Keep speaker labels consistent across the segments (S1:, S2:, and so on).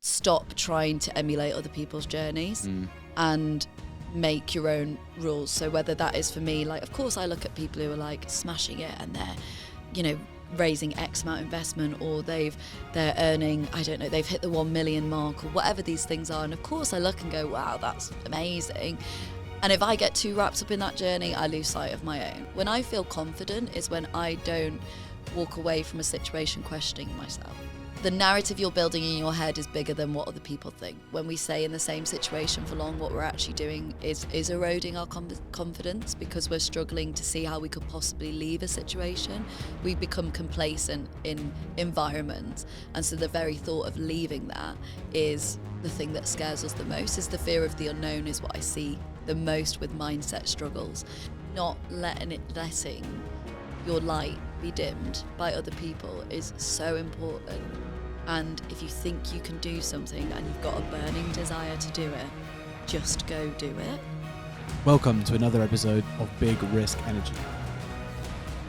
S1: stop trying to emulate other people's journeys and make your own rules. So whether that is for me, like, of course I look at people who are like smashing it and they're, you know, raising X amount of investment, or they're earning, I don't know, they've hit the 1 million mark, or whatever these things are. And of course I look and go, wow, that's amazing. And if I get too wrapped up in that journey, I lose sight of my own. When I feel confident is when I don't walk away from a situation questioning myself. The narrative you're building in your head is bigger than what other people think. When we stay in the same situation for long, what we're actually doing is eroding our confidence, because we're struggling to see how we could possibly leave a situation. We become complacent in environments, and so the very thought of leaving that is the thing that scares us the most. Is the fear of the unknown is what I see the most with mindset struggles. Not letting your light be dimmed by other people is so important. And if you think you can do something and you've got a burning desire to do it, just go do it.
S2: Welcome to another episode of Big Risk Energy.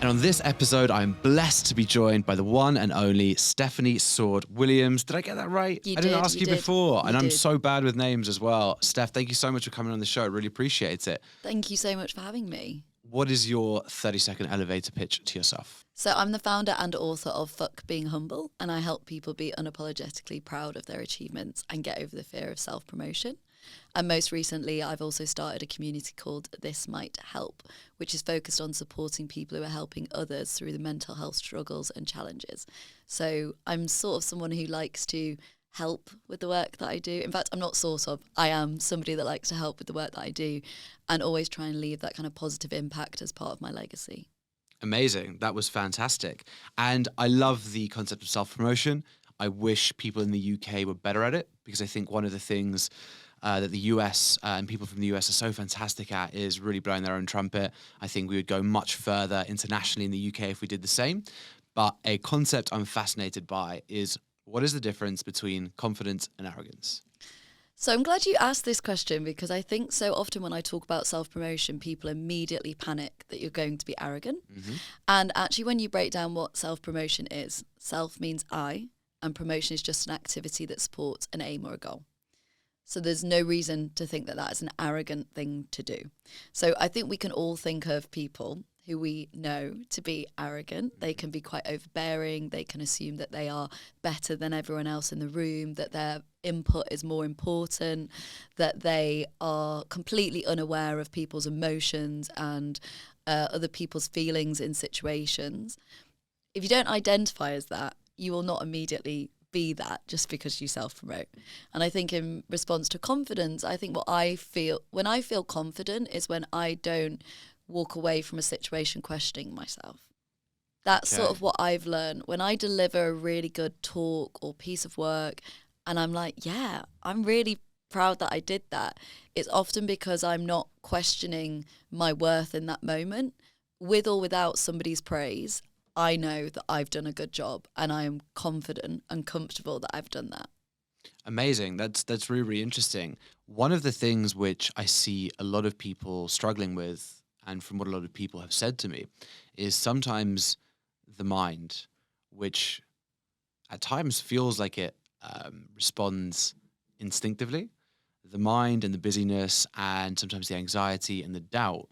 S3: And on this episode, I'm blessed to be joined by the one and only Stefanie Sword-Williams. Did I get that right? I didn't ask you before, and I'm so bad with names as well. Steph, thank you so much for coming on the show. I really appreciate it.
S1: Thank you so much for having me.
S3: What is your 30-second elevator pitch to yourself?
S1: So I'm the founder and author of Fuck Being Humble, and I help people be unapologetically proud of their achievements and get over the fear of self-promotion. And most recently, I've also started a community called This Might Help, which is focused on supporting people who are helping others through the mental health struggles and challenges. So I'm sort of someone who likes to help with the work that I do. In fact, I'm not sort of, I am somebody that likes to help with the work that I do and always try and leave that kind of positive impact as part of my legacy.
S3: Amazing. That was fantastic. And I love the concept of self-promotion. I wish people in the UK were better at it, because I think one of the things that the US and people from the US are so fantastic at is really blowing their own trumpet. I think we would go much further internationally in the UK if we did the same. But a concept I'm fascinated by is, what is the difference between confidence and arrogance?
S1: So I'm glad you asked this question, because I think so often when I talk about self-promotion, people immediately panic that you're going to be arrogant. Mm-hmm. And actually, when you break down what self-promotion is, self means I, and promotion is just an activity that supports an aim or a goal. So there's no reason to think that that is an arrogant thing to do. So I think we can all think of people who we know to be arrogant. They can be quite overbearing. They can assume that they are better than everyone else in the room, that their input is more important, that they are completely unaware of people's emotions and other people's feelings in situations. If you don't identify as that, you will not immediately be that just because you self-promote. And I think in response to confidence, I think what I feel, when I feel confident, is when I don't walk away from a situation questioning myself. That's sort of what I've learned. When I deliver a really good talk or piece of work and I'm like, yeah, I'm really proud that I did that, it's often because I'm not questioning my worth in that moment. With or without somebody's praise, I know that I've done a good job, and I am confident and comfortable that I've done that.
S3: Amazing. That's really, really interesting. One of the things which I see a lot of people struggling with, and from what a lot of people have said to me, is sometimes the mind, which at times feels like it responds instinctively. The mind and the busyness and sometimes the anxiety and the doubt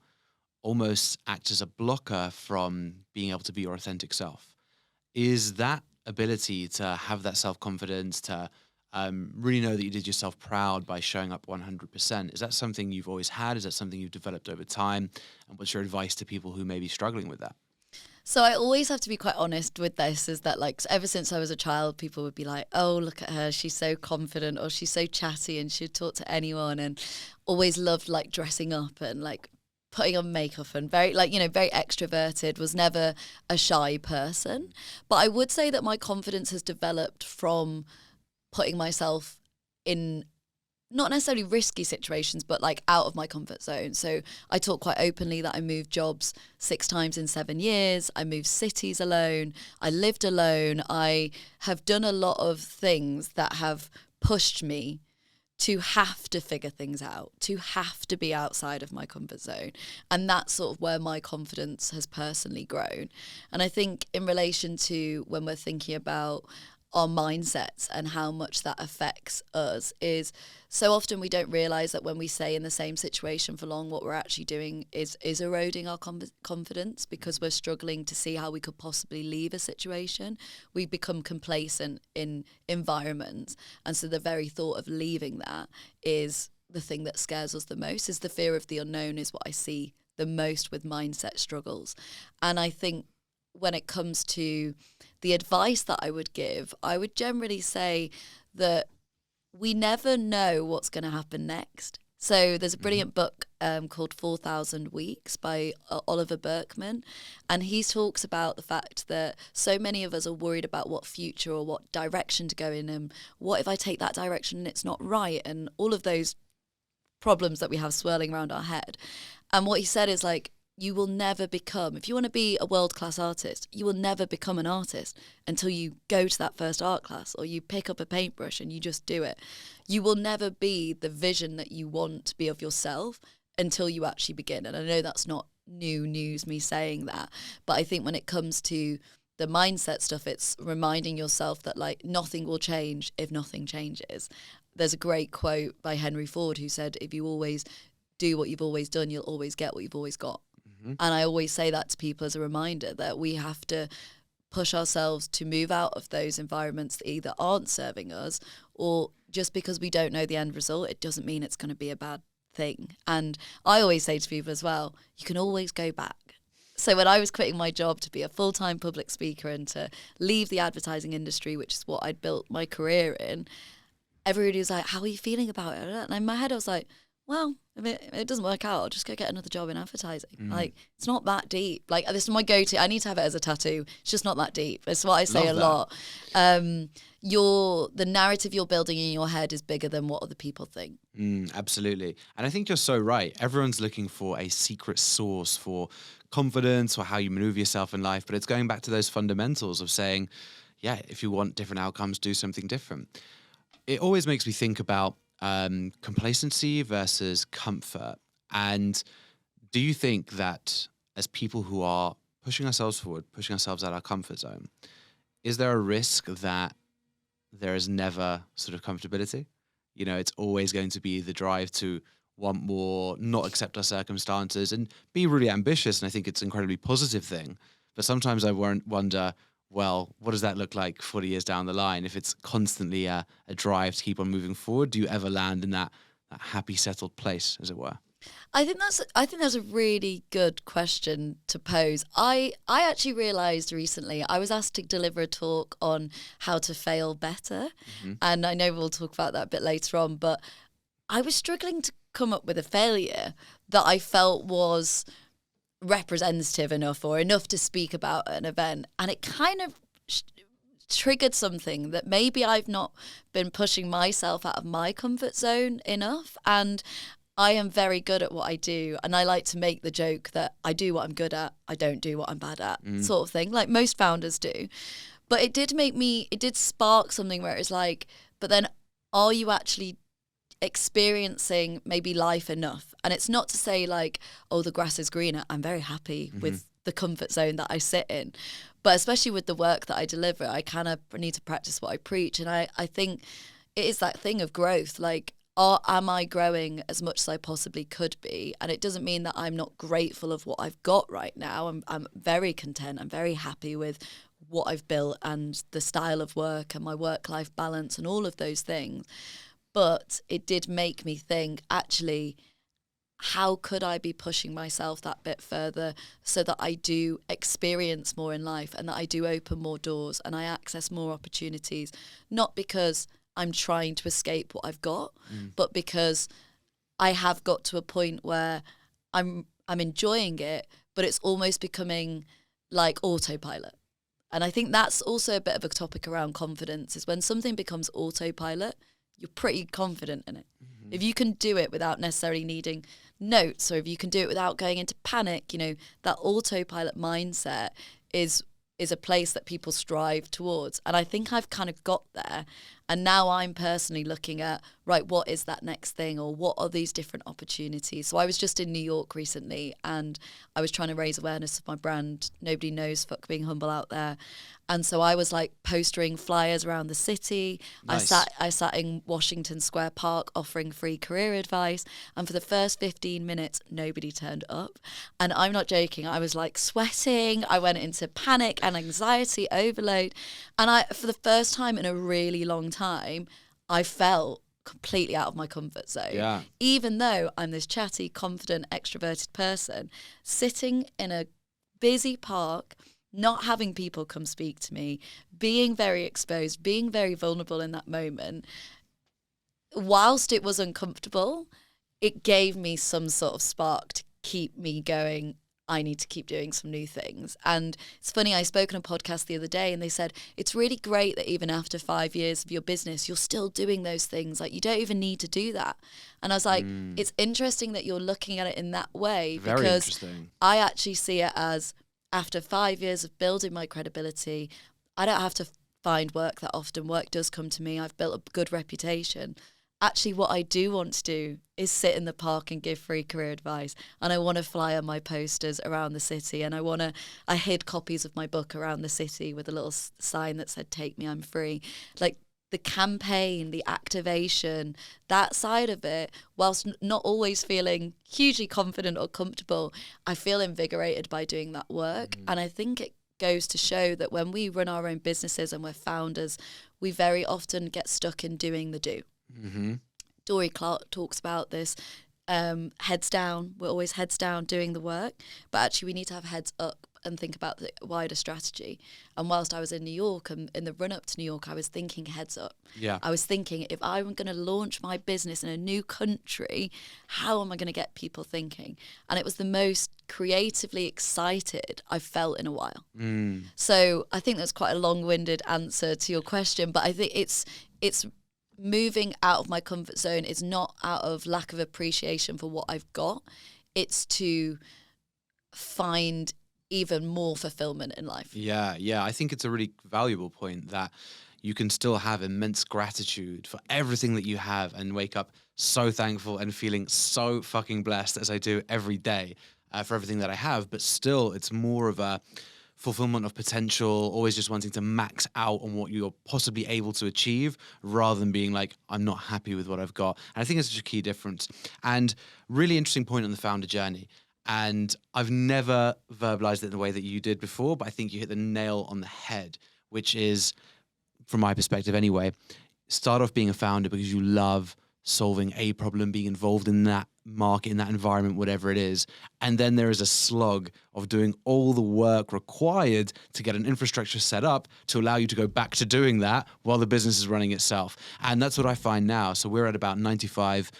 S3: almost act as a blocker from being able to be your authentic self. Is that ability to have that self-confidence, to really know that you did yourself proud by showing up 100%, is that something you've always had? Is that something you've developed over time? And what's your advice to people who may be struggling with that?
S1: So I always have to be quite honest with this, is that like ever since I was a child, people would be like, oh, look at her, she's so confident, or she's so chatty and she'd talk to anyone, and always loved like dressing up and like putting on makeup and very very extroverted, was never a shy person. But I would say that my confidence has developed from putting myself in not necessarily risky situations, but like out of my comfort zone. So I talk quite openly that I moved jobs 6 times in 7 years. I moved cities alone. I lived alone. I have done a lot of things that have pushed me to have to figure things out, to have to be outside of my comfort zone. And that's sort of where my confidence has personally grown. And I think in relation to when we're thinking about our mindsets and how much that affects us is so often we don't realize that when we stay in the same situation for long, what we're actually doing is eroding our confidence because we're struggling to see how we could possibly leave a situation. We become complacent in environments. And so the very thought of leaving that is the thing that scares us the most, is the fear of the unknown is what I see the most with mindset struggles. And I think when it comes to the advice that I would give, I would generally say that we never know what's going to happen next. So there's a brilliant book called 4,000 Weeks by Oliver Burkeman, and he talks about the fact that so many of us are worried about what future or what direction to go in, and what if I take that direction and it's not right, and all of those problems that we have swirling around our head. And what he said is like, you will never become, if you want to be a world-class artist, you will never become an artist until you go to that first art class or you pick up a paintbrush and you just do it. You will never be the vision that you want to be of yourself until you actually begin. And I know that's not new news, me saying that, but I think when it comes to the mindset stuff, it's reminding yourself that like nothing will change if nothing changes. There's a great quote by Henry Ford who said, if you always do what you've always done, you'll always get what you've always got. And I always say that to people as a reminder that we have to push ourselves to move out of those environments that either aren't serving us, or just because we don't know the end result, it doesn't mean it's going to be a bad thing. And I always say to people as well, you can always go back. So when I was quitting my job to be a full-time public speaker and to leave the advertising industry, which is what I'd built my career in, everybody was like, how are you feeling about it? And in my head I was like, well, if it doesn't work out, I'll just go get another job in advertising. Like, it's not that deep. Like, this is my go-to. I need to have it as a tattoo. It's just not that deep. It's what I say a lot. The narrative you're building in your head is bigger than what other people think.
S3: Absolutely. And I think you're so right. Everyone's looking for a secret source for confidence or how you maneuver yourself in life. But it's going back to those fundamentals of saying, yeah, if you want different outcomes, do something different. It always makes me think about complacency versus comfort. And do you think that as people who are pushing ourselves forward, pushing ourselves out of our comfort zone, is there a risk that there is never sort of comfortability? You know, it's always going to be the drive to want more, not accept our circumstances, and be really ambitious. And I think it's an incredibly positive thing. But sometimes I wonder, well, what does that look like 40 years down the line? If it's constantly a drive to keep on moving forward, do you ever land in that happy, settled place, as it were?
S1: I think that's a really good question to pose. I actually realised recently, I was asked to deliver a talk on how to fail better. And I know we'll talk about that a bit later on, but I was struggling to come up with a failure that I felt was representative enough or enough to speak about at an event, and it kind of triggered something that maybe I've not been pushing myself out of my comfort zone enough. And I am very good at what I do, and I like to make the joke that I do what I'm good at, I don't do what I'm bad at, sort of thing, like most founders do. But it did spark something where it was like, but then are you actually experiencing maybe life enough? And it's not to say like, oh, the grass is greener. I'm very happy with the comfort zone that I sit in. But especially with the work that I deliver, I kind of need to practice what I preach. And I think it is that thing of growth. Like, am I growing as much as I possibly could be? And it doesn't mean that I'm not grateful of what I've got right now. I'm very content. I'm very happy with what I've built and the style of work and my work-life balance and all of those things. But it did make me think, actually, how could I be pushing myself that bit further so that I do experience more in life and that I do open more doors and I access more opportunities, not because I'm trying to escape what I've got, but because I have got to a point where I'm enjoying it, but it's almost becoming like autopilot. And I think that's also a bit of a topic around confidence, is when something becomes autopilot, you're pretty confident in it. If you can do it without necessarily needing notes, or if you can do it without going into panic, you know, that autopilot mindset is a place that people strive towards. And I think I've kind of got there. And now I'm personally looking at, right, what is that next thing, or what are these different opportunities? So I was just in New York recently, and I was trying to raise awareness of my brand. Nobody knows Fuck Being Humble out there. And so I was like postering flyers around the city.
S3: Nice.
S1: I sat in Washington Square Park offering free career advice. And for the first 15 minutes, nobody turned up. And I'm not joking. I was like sweating. I went into panic and anxiety overload. And for the first time in a really long time, I felt completely out of my comfort zone.
S3: Yeah.
S1: Even though I'm this chatty, confident, extroverted person, sitting in a busy park, not having people come speak to me, being very exposed, being very vulnerable in that moment, whilst it was uncomfortable, it gave me some sort of spark to keep me going. I need to keep doing some new things. And it's funny, I spoke on a podcast the other day and they said, it's really great that even after 5 years of your business, you're still doing those things. Like, you don't even need to do that. And I was like, it's interesting that you're looking at it in that way.
S3: Very
S1: because
S3: interesting. I
S1: I actually see it as, after 5 years of building my credibility, I don't have to find work that often. Work does come to me. I've built a good reputation. Actually, what I do want to do is sit in the park and give free career advice. And I want to fly on my posters around the city. And I hid copies of my book around the city with a little sign that said, "Take me, I'm free." Like, the campaign, the activation, that side of it, whilst not always feeling hugely confident or comfortable, I feel invigorated by doing that work. And I think it goes to show that when we run our own businesses and we're founders, we very often get stuck in doing the do. Dory Clark talks about this, heads down. We're always heads down doing the work, but actually we need to have heads up and think about the wider strategy. And whilst I was in New York, and in the run up to New York, I was thinking heads up.
S3: Yeah.
S1: I was thinking, if I'm going to launch my business in a new country, how am I going to get people thinking? And it was the most creatively excited I've felt in a while. So I think that's quite a long-winded answer to your question, but I think it's moving out of my comfort zone. Is not out of lack of appreciation for what I've got. It's to find even more fulfillment in life.
S3: Yeah. I think it's a really valuable point that you can still have immense gratitude for everything that you have and wake up so thankful and feeling so fucking blessed, as I do every day, for everything that I have. But still, it's more of a fulfillment of potential, always just wanting to max out on what you're possibly able to achieve, rather than being like, I'm not happy with what I've got. And I think it's such a key difference. And really interesting point on the founder journey. And I've never verbalized it in the way that you did before, but I think you hit the nail on the head, which is, from my perspective anyway, start off being a founder because you love solving a problem, being involved in that market, in that environment, whatever it is. And then there is a slog of doing all the work required to get an infrastructure set up to allow you to go back to doing that while the business is running itself. And that's what I find now. So we're at about 95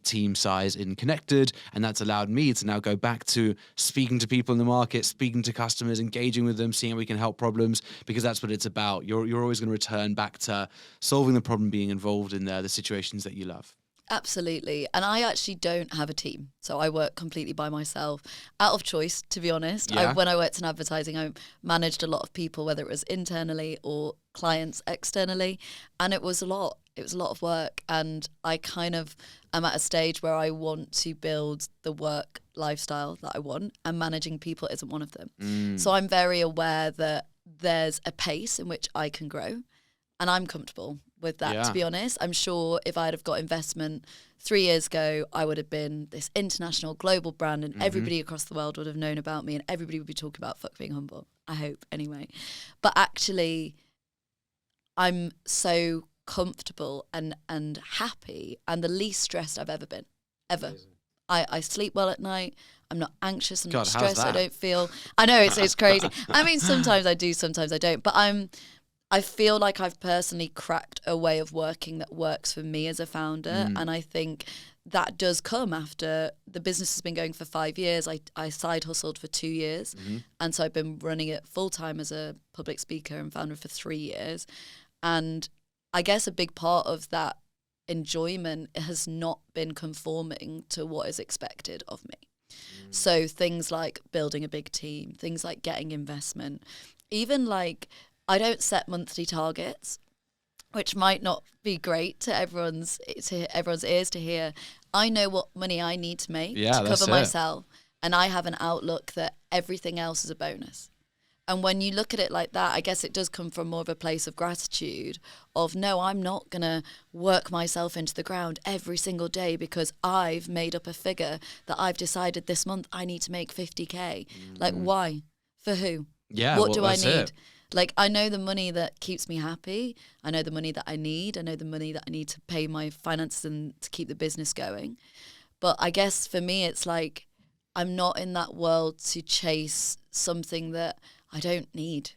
S3: team size in Connected, and that's allowed me to now go back to speaking to people in the market, speaking to customers, engaging with them, seeing how we can help problems, because that's what it's about. You're always going to return back to solving the problem, being involved in the situations that you love.
S1: Absolutely. And I actually don't have a team. So I work completely by myself, out of choice, to be honest.
S3: Yeah.
S1: When I worked in advertising, I managed a lot of people, whether it was internally or clients externally. And it was a lot. It was a lot of work. And I kind of am at a stage where I want to build the work lifestyle that I want, and managing people isn't one of them. So I'm very aware that there's a pace in which I can grow, and I'm comfortable with that, to be honest. I'm sure if I'd have got investment 3 years ago, I would have been this international global brand, and everybody across the world would have known about me, and everybody would be talking about Fuck Being Humble. I hope, anyway. But actually, I'm so comfortable and happy, and the least stressed I've ever been, ever. I sleep well at night. I'm not anxious. I'm not stressed. I don't feel... I know, it's crazy. I mean, sometimes I do, sometimes I don't. But I feel like I've personally cracked a way of working that works for me as a founder. And I think that does come after the business has been going for 5 years. I side hustled for 2 years. And so I've been running it full time as a public speaker and founder for 3 years. And I guess a big part of that enjoyment has not been conforming to what is expected of me. So things like building a big team, things like getting investment, even like... I don't set monthly targets. which might not be great to everyone's ears to hear. I know what money I need to make to cover myself, and I have an outlook that everything else is a bonus. And when you look at it like that, I guess it does come from more of a place of gratitude of, no, I'm not going to work myself into the ground every single day because I've made up a figure that I've decided this month I need to make 50K. Like, why? For who?
S3: Yeah.
S1: What do I need? Like, I know the money that keeps me happy. I know the money that I need. I know the money that I need to pay my finances and to keep the business going. But I guess for me, it's like, I'm not in that world to chase something that I don't need.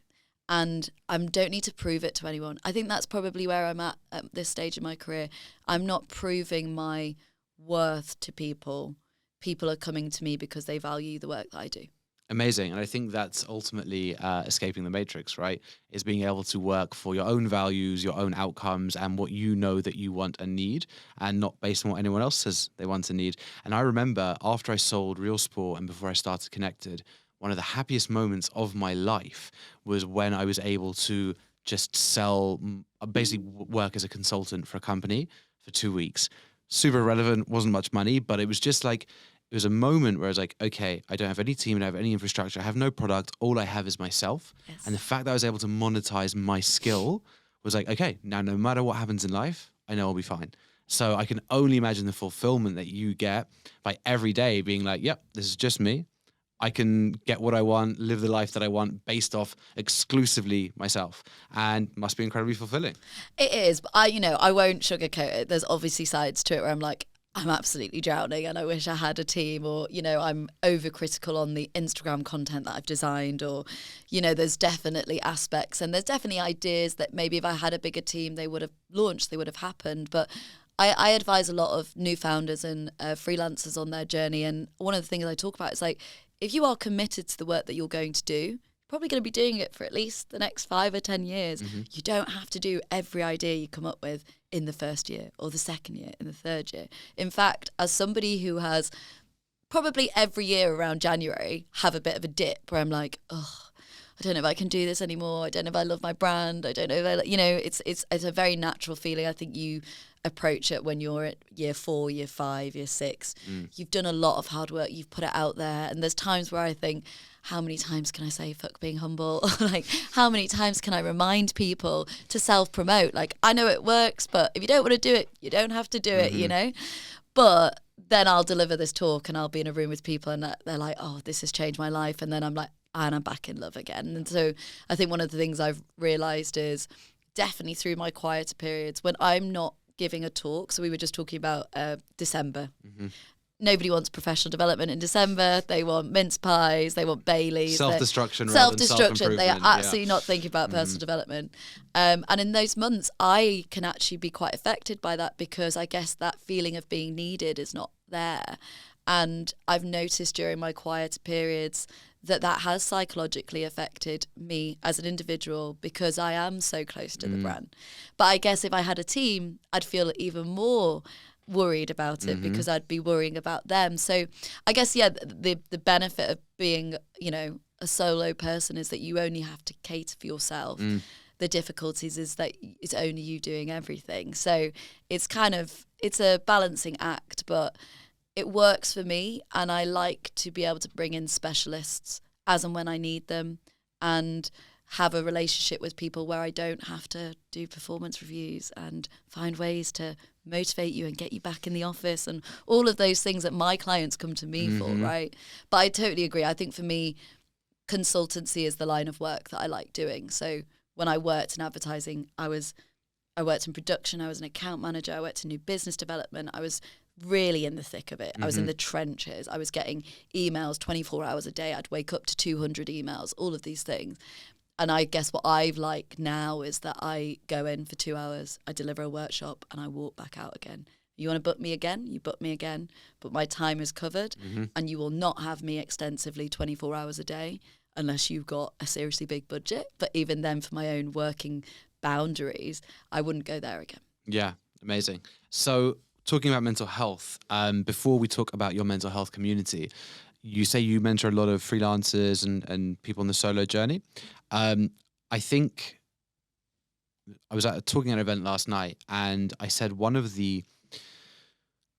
S1: And I don't need to prove it to anyone. I think that's probably where I'm at this stage in my career. I'm not proving my worth to people. People are coming to me because they value the work that I do.
S3: Amazing. And I think that's ultimately escaping the matrix, right? Is being able to work for your own values, your own outcomes, and what you know that you want and need, and not based on what anyone else says they want and need. And I remember after I sold Real Sport and before I started Connected, one of the happiest moments of my life was when I was able to just basically work as a consultant for a company for 2 weeks. Super relevant, wasn't much money, but it was just like, it was a moment where I was like, okay, I don't have any team, I don't have any infrastructure, I have no product, all I have is myself.
S1: Yes.
S3: And the fact that I was able to monetize my skill was like, okay, now no matter what happens in life, I know I'll be fine. So I can only imagine the fulfillment that you get by every day being like, yep, this is just me. I can get what I want, live the life that I want based off exclusively myself, and must be incredibly fulfilling.
S1: It is, but I won't sugarcoat it. There's obviously sides to it where I'm like, I'm absolutely drowning and I wish I had a team, or, I'm overcritical on the Instagram content that I've designed, or, there's definitely aspects and there's definitely ideas that maybe if I had a bigger team, they would have launched, they would have happened. But I advise a lot of new founders and freelancers on their journey. And one of the things I talk about is like, if you are committed to the work that you're going to do, you're probably going to be doing it for at least the next 5 or 10 years. Mm-hmm. You don't have to do every idea you come up with in the first year or the second year, in the third year. In fact, as somebody who has probably every year around January have a bit of a dip where I'm like, oh, I don't know if I can do this anymore. I don't know if I love my brand. I don't know if it's a very natural feeling. I think you approach it when you're at year 4, year 5, year 6. You've done a lot of hard work. You've put it out there. And there's times where I think, how many times can I say fuck being humble? Like, how many times can I remind people to self-promote? Like, I know it works, but if you don't want to do it, you don't have to do it, But then I'll deliver this talk and I'll be in a room with people and they're like, oh, this has changed my life. And then I'm like, and I'm back in love again. And so I think one of the things I've realised is definitely through my quieter periods when I'm not giving a talk. So we were just talking about December. Mm-hmm. Nobody wants professional development in December. They want mince pies. They want Baileys.
S3: Self-destruction.
S1: They are absolutely not thinking about personal development. And in those months, I can actually be quite affected by that because I guess that feeling of being needed is not there. And I've noticed during my quieter periods that has psychologically affected me as an individual because I am so close to the brand. But I guess if I had a team, I'd feel even more worried about it because I'd be worrying about them. So I guess, the benefit of being, a solo person is that you only have to cater for yourself. The difficulties is that it's only you doing everything. So it's it's a balancing act, but it works for me, and I like to be able to bring in specialists as and when I need them and have a relationship with people where I don't have to do performance reviews and find ways to motivate you and get you back in the office and all of those things that my clients come to me for, right? But I totally agree. I think for me, consultancy is the line of work that I like doing. So when I worked in advertising, I worked in production, I was an account manager, I worked in new business development, I was really in the thick of it. I was in the trenches. I was getting emails 24 hours a day. I'd wake up to 200 emails, all of these things. And I guess what I like now is that I go in for 2 hours, I deliver a workshop, and I walk back out again. You want to book me again? You book me again. But my time is covered, and you will not have me extensively 24 hours a day unless you've got a seriously big budget. But even then, for my own working boundaries, I wouldn't go there again.
S3: Yeah, amazing. So talking about mental health, before we talk about your mental health community, you say you mentor a lot of freelancers and people on the solo journey. I think I was talking at an event last night, and I said one of the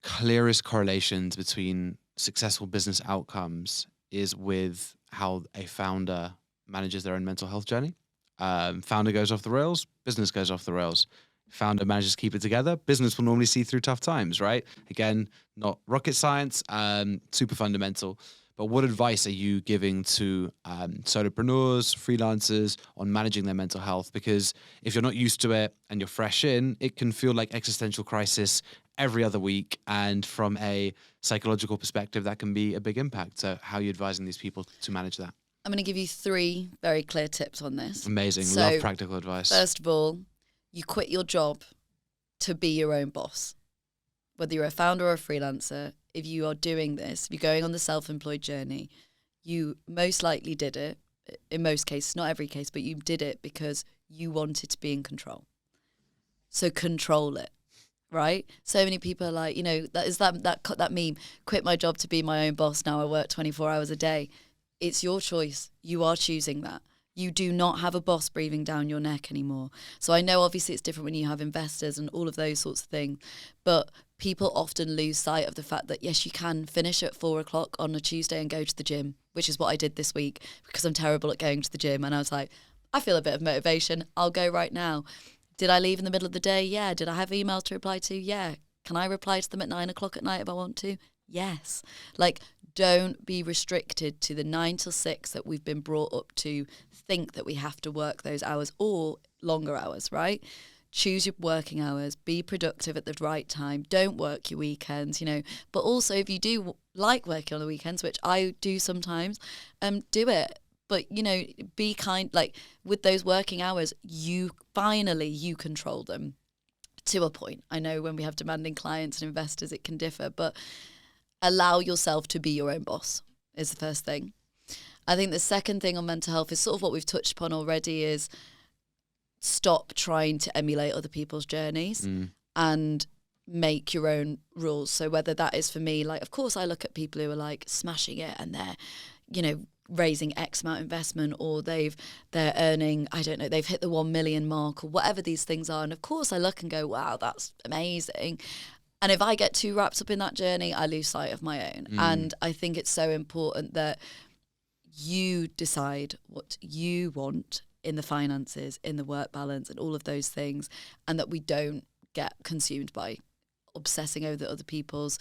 S3: clearest correlations between successful business outcomes is with how a founder manages their own mental health journey. Founder goes off the rails, business goes off the rails. Founder manages to keep it together, business will normally see through tough times, right? Again, not rocket science, super fundamental. But what advice are you giving to solopreneurs, freelancers on managing their mental health? Because if you're not used to it and you're fresh in, it can feel like existential crisis every other week. And from a psychological perspective, that can be a big impact. So how are you advising these people to manage that?
S1: I'm going to give you 3 very clear tips on this.
S3: Amazing.
S1: So,
S3: love practical advice.
S1: First of all, you quit your job to be your own boss. Whether you're a founder or a freelancer, if you are doing this, if you're going on the self-employed journey, you most likely did it, in most cases, not every case, but you did it because you wanted to be in control. So control it, right? So many people are like, that meme, quit my job to be my own boss, now I work 24 hours a day. It's your choice. You are choosing that. You do not have a boss breathing down your neck anymore. So I know obviously it's different when you have investors and all of those sorts of things, but people often lose sight of the fact that, yes, you can finish at 4:00 on a Tuesday and go to the gym, which is what I did this week because I'm terrible at going to the gym. And I was like, I feel a bit of motivation. I'll go right now. Did I leave in the middle of the day? Yeah. Did I have emails to reply to? Yeah. Can I reply to them at 9:00 at night if I want to? Yes. Like, don't be restricted to the 9 till 6 that we've been brought up to think that we have to work those hours or longer hours, right? Choose your working hours, be productive at the right time. Don't work your weekends, But also if you do like working on the weekends, which I do sometimes, do it. But, be kind, like with those working hours, you control them to a point. I know when we have demanding clients and investors, it can differ, but allow yourself to be your own boss is the first thing. I think the second thing on mental health is sort of what we've touched upon already is stop trying to emulate other people's journeys and make your own rules. So whether that is for me, like, of course I look at people who are like smashing it and they're, raising X amount of investment or they're earning, I don't know, they've hit the 1 million mark or whatever these things are. And of course I look and go, wow, that's amazing. And if I get too wrapped up in that journey, I lose sight of my own. And I think it's so important that you decide what you want in the finances, in the work balance and all of those things, and that we don't get consumed by obsessing over the other people's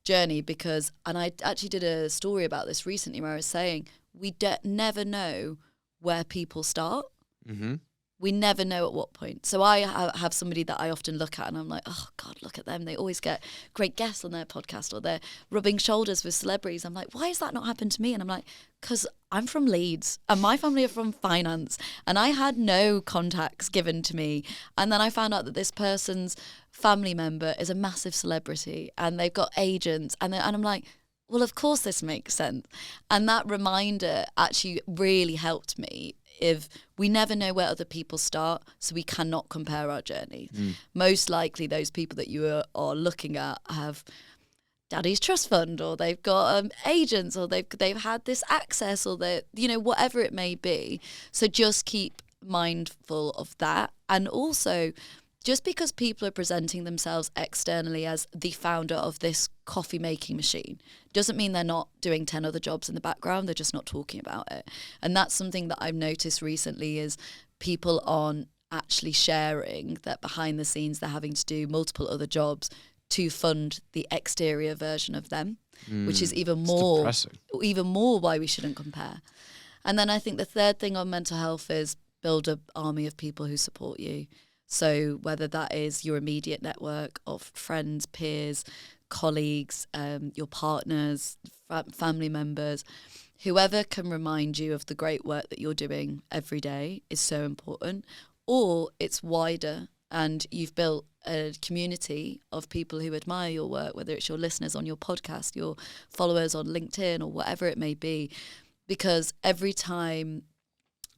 S1: journey. Because, and I actually did a story about this recently where I was saying, we never know where people start. Mm-hmm. We never know at what point. So I have somebody that I often look at and I'm like, oh God, look at them. They always get great guests on their podcast or they're rubbing shoulders with celebrities. I'm like, why has that not happened to me? And I'm like, because I'm from Leeds and my family are from finance and I had no contacts given to me. And then I found out that this person's family member is a massive celebrity and they've got agents. And I'm like, well, of course this makes sense. And that reminder actually really helped me. If we never know where other people start, so we cannot compare our journey. Most likely those people that you are looking at have daddy's trust fund or they've got agents or they've had this access or they whatever it may be. So just keep mindful of that. And also, just because people are presenting themselves externally as the founder of this coffee making machine doesn't mean they're not doing 10 other jobs in the background. They're just not talking about it. And that's something that I've noticed recently is people aren't actually sharing that behind the scenes they're having to do multiple other jobs to fund the exterior version of them, which is even more why we shouldn't compare. And then I think the third thing on mental health is build an army of people who support you. So whether that is your immediate network of friends, peers, colleagues, your partners, family members, whoever can remind you of the great work that you're doing every day is so important. Or it's wider and you've built a community of people who admire your work, whether it's your listeners on your podcast, your followers on LinkedIn or whatever it may be. Because every time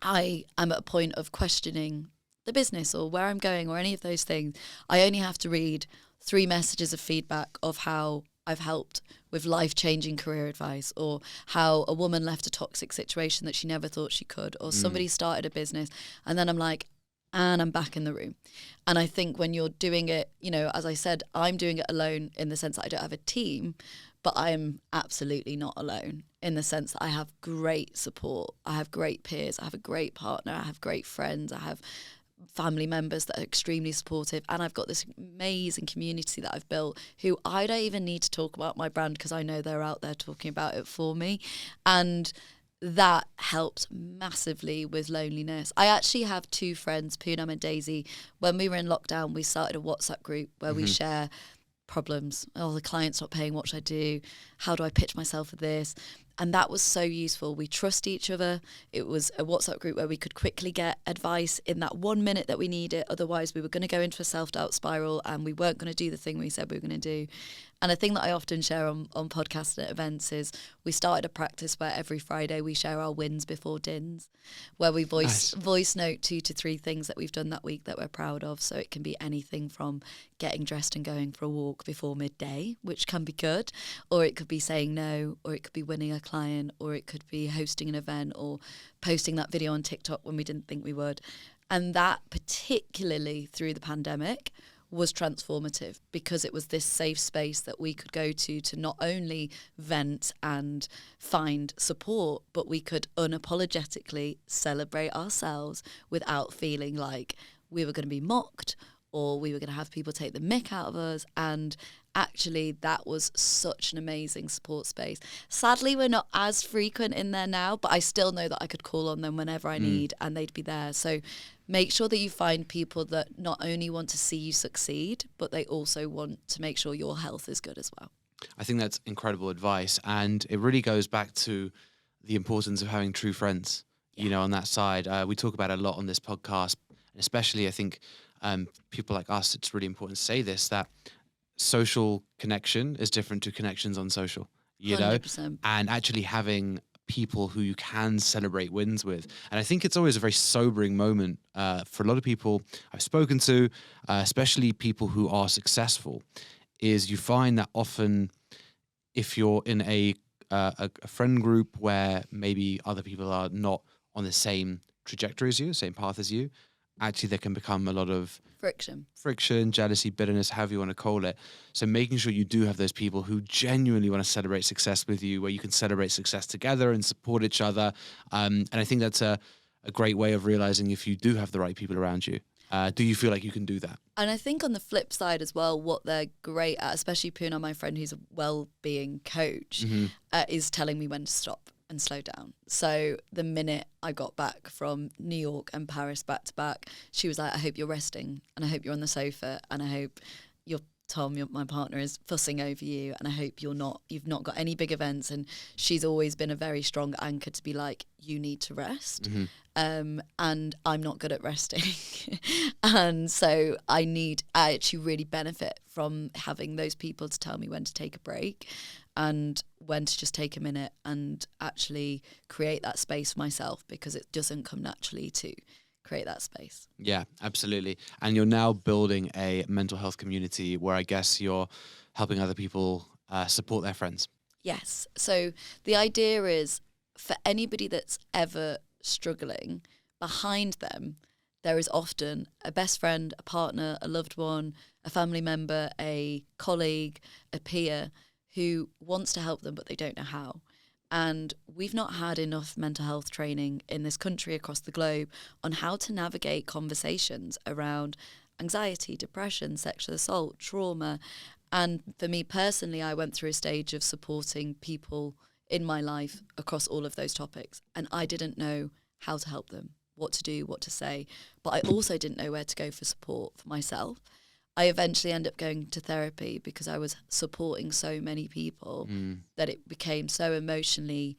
S1: I am at a point of questioning the business or where I'm going or any of those things, I only have to read 3 messages of feedback of how I've helped with life-changing career advice or how a woman left a toxic situation that she never thought she could or somebody started a business and then I'm like, and I'm back in the room. And I think when you're doing it, you know, as I said, I'm doing it alone in the sense that I don't have a team, but I'm absolutely not alone in the sense that I have great support. I have great peers. I have a great partner. I have great friends. I have family members that are extremely supportive. And I've got this amazing community that I've built who I don't even need to talk about my brand because I know they're out there talking about it for me. And that helps massively with loneliness. I actually have two friends, Poonam and Daisy. When we were in lockdown, we started a WhatsApp group where we share problems. Oh, the client's not paying, what should I do? How do I pitch myself for this? And that was so useful. We trust each other. It was a WhatsApp group where we could quickly get advice in that 1 minute that we needed. Otherwise, we were going to go into a self-doubt spiral and we weren't going to do the thing we said we were going to do. And a thing that I often share on podcasts and at events is we started a practice where every Friday we share our wins before dins, where we voice note 2 to 3 things that we've done that week that we're proud of. So it can be anything from getting dressed and going for a walk before midday, which can be good, or it could be saying no, or it could be winning a client, or it could be hosting an event or posting that video on TikTok when we didn't think we would. And that, particularly through the pandemic, was transformative because it was this safe space that we could go to not only vent and find support, but we could unapologetically celebrate ourselves without feeling like we were going to be mocked or we were going to have people take the mick out of us. And actually, that was such an amazing support space. Sadly, we're not as frequent in there now, but I still know that I could call on them whenever I need and they'd be there. So make sure that you find people that not only want to see you succeed, but they also want to make sure your health is good as well.
S3: I think that's incredible advice. And it really goes back to the importance of having true friends, you know, on that side. We talk about it a lot on this podcast, and especially I think people like us, it's really important to say this, that social connection is different to connections on social, you
S1: 100%.
S3: know, and actually having people who you can celebrate wins with. And I think it's always a very sobering moment for a lot of people I've spoken to, especially people who are successful, is you find that often if you're in a friend group where maybe other people are not on the same trajectory as you, same path as you, actually there can become a lot of friction, jealousy, bitterness, however you want to call it. So making sure you do have those people who genuinely want to celebrate success with you, where you can celebrate success together and support each other. And I think that's a great way of realizing if you do have the right people around you. Do you feel like you can do that?
S1: And I think on the flip side as well, what they're great at, especially Poonam, my friend who's a well-being coach, is telling me when to stop and slow down. So the minute I got back from New York and Paris back to back, she was like, I hope you're resting and I hope you're on the sofa and I hope my partner is fussing over you and I hope you've not got any big events. And she's always been a very strong anchor to be like, you need to rest. And I'm not good at resting. And so I actually really benefit from having those people to tell me when to take a break and when to just take a minute and actually create that space for myself, because it doesn't come naturally to create that space.
S3: Yeah, absolutely. And you're now building a mental health community where I guess you're helping other people support their friends.
S1: Yes. So the idea is for anybody that's ever struggling, behind them, there is often a best friend, a partner, a loved one, a family member, a colleague, a peer who wants to help them, but they don't know how. And we've not had enough mental health training in this country, across the globe, on how to navigate conversations around anxiety, depression, sexual assault, trauma. And for me personally, I went through a stage of supporting people in my life across all of those topics. And I didn't know how to help them, what to do, what to say. But I also didn't know where to go for support for myself. I eventually ended up going to therapy because I was supporting so many people that it became so emotionally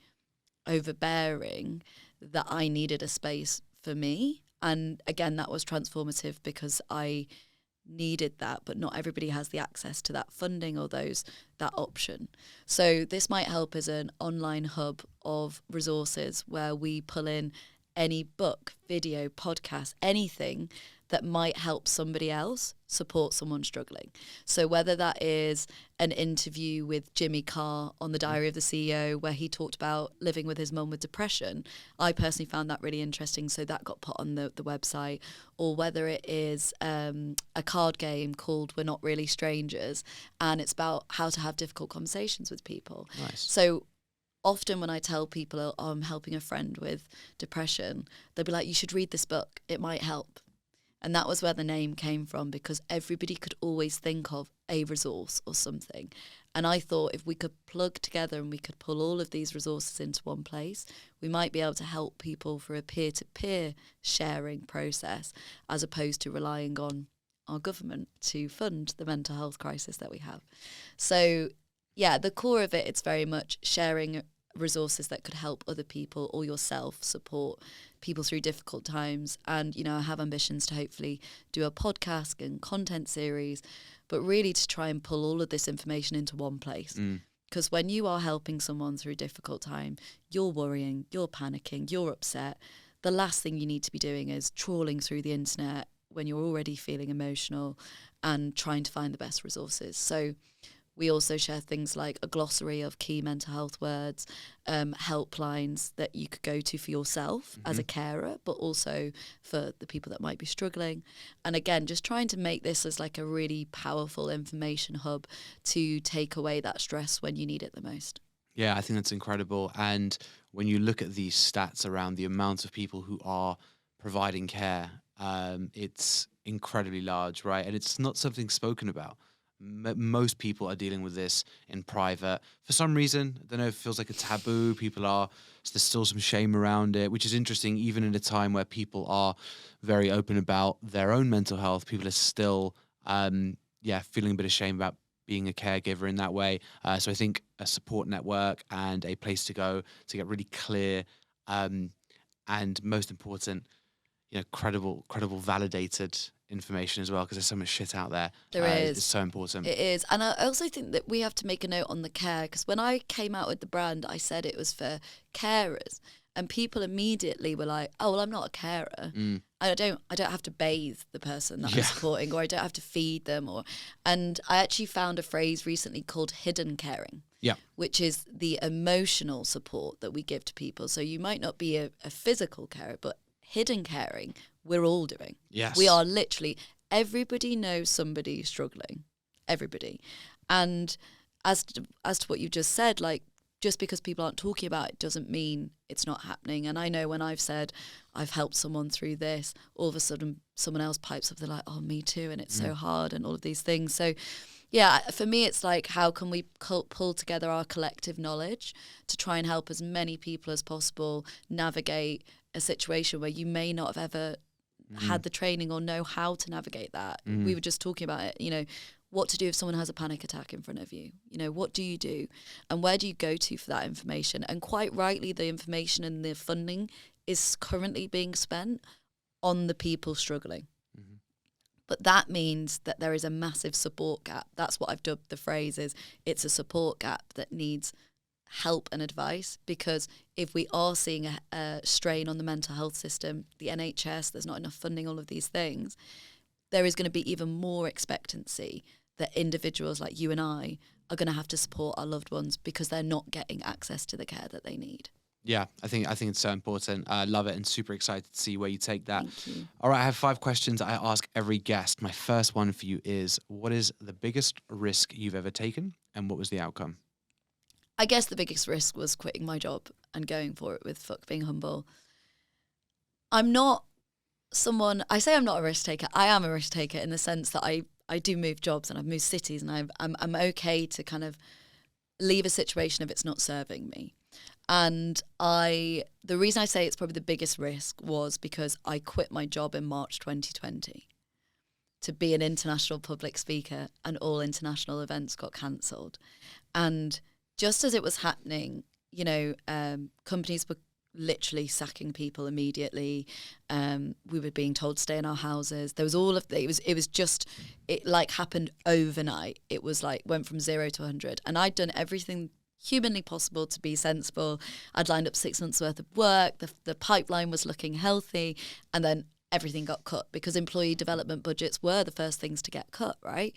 S1: overbearing that I needed a space for me. And again, that was transformative because I needed that, but not everybody has the access to that funding or that option. So this might help as an online hub of resources where we pull in any book, video, podcast, anything that might help somebody else support someone struggling. So whether that is an interview with Jimmy Carr on the Diary of the CEO, where he talked about living with his mum with depression, I personally found that really interesting, so that got put on the website. Or whether it is a card game called We're Not Really Strangers, and it's about how to have difficult conversations with people.
S3: Nice.
S1: So often when I tell people I'm helping a friend with depression, they'll be like, you should read this book, it might help. And that was where the name came from, because everybody could always think of a resource or something. And I thought if we could plug together and we could pull all of these resources into one place, we might be able to help people through a peer-to-peer sharing process, as opposed to relying on our government to fund the mental health crisis that we have. So yeah, the core of it, it's very much sharing resources that could help other people or yourself support people through difficult times. And, you know, I have ambitions to hopefully do a podcast and content series, but really to try and pull all of this information into one place. Because when you are helping someone through a difficult time, you're worrying, you're panicking, you're upset. The last thing you need to be doing is trawling through the internet when you're already feeling emotional and trying to find the best resources. So we also share things like a glossary of key mental health words, helplines that you could go to for yourself as a carer, but also for the people that might be struggling. And again, just trying to make this as like a really powerful information hub to take away that stress when you need it the most.
S3: Yeah, I think that's incredible. And when you look at these stats around the amount of people who are providing care, it's incredibly large, right? And it's not something spoken about. Most people are dealing with this in private. For some reason, I don't know, it feels like a taboo. There's still some shame around it, which is interesting. Even in a time where people are very open about their own mental health, people are still, feeling a bit of shame about being a caregiver in that way. So I think a support network and a place to go to get really clear and most important, you know, credible, validated information as well, because there's so much shit out there.
S1: There is.
S3: It's so important.
S1: It is. And I also think that we have to make a note on the care, because when I came out with the brand, I said it was for carers, and people immediately were like, oh, well, I'm not a carer. I don't have to bathe the person that I'm supporting, or I don't have to feed them. And I actually found a phrase recently called hidden caring.
S3: Yeah.
S1: Which is the emotional support that we give to people. So you might not be a physical carer, but hidden caring, we're all doing.
S3: Yes.
S1: We are literally, everybody knows somebody struggling. Everybody. And as to what you just said, like, just because people aren't talking about it doesn't mean it's not happening. And I know when I've said I've helped someone through this, all of a sudden someone else pipes up, they're like, oh, me too, and it's so hard, and all of these things. So yeah, for me, it's like, how can we pull together our collective knowledge to try and help as many people as possible navigate a situation where you may not have ever had the training or know how to navigate that. We were just talking about it, you know, what to do if someone has a panic attack in front of you. You know, what do you do? And where do you go to for that information? And quite rightly, the information and the funding is currently being spent on the people struggling. But that means that there is a massive support gap. That's what I've dubbed the phrase, is it's a support gap that needs help and advice. Because if we are seeing a strain on the mental health system, the NHS, there's not enough funding, all of these things, there is going to be even more expectancy that individuals like you and I are going to have to support our loved ones because they're not getting access to the care that they need.
S3: Yeah, I think it's so important. I love it and super excited to see where you take that.
S1: Thank you.
S3: All right, I have 5 questions I ask every guest. My first one for you is, what is the biggest risk you've ever taken, and what was the outcome?
S1: I guess the biggest risk was quitting my job and going for it with fuck being humble. I'm not someone, I say I'm not a risk taker. I am a risk taker in the sense that I do move jobs and I've moved cities, and I'm okay to kind of leave a situation if it's not serving me. And the reason I say it's probably the biggest risk was because I quit my job in March 2020 to be an international public speaker, and all international events got cancelled. And just as it was happening, you know, companies were literally sacking people immediately. We were being told to stay in our houses. There was all of it like happened overnight. It was like went from 0 to 100, and I'd done everything humanly possible to be sensible. I'd lined up 6 months worth of work. The pipeline was looking healthy, and then everything got cut because employee development budgets were the first things to get cut, right?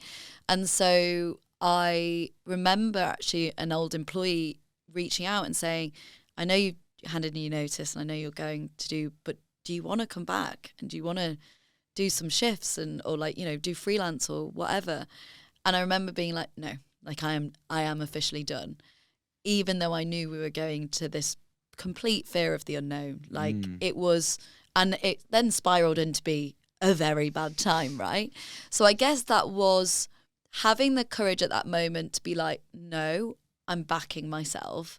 S1: And so I remember actually an old employee reaching out and saying, I know you handed in your notice and I know you're going to do, but do you want to come back? And do you want to do some shifts or like, do freelance or whatever? And I remember being like, no, like I am officially done. Even though I knew we were going to this complete fear of the unknown. Like it was, and it then spiraled into be a very bad time, right? So I guess that was having the courage at that moment to be like, no, I'm backing myself,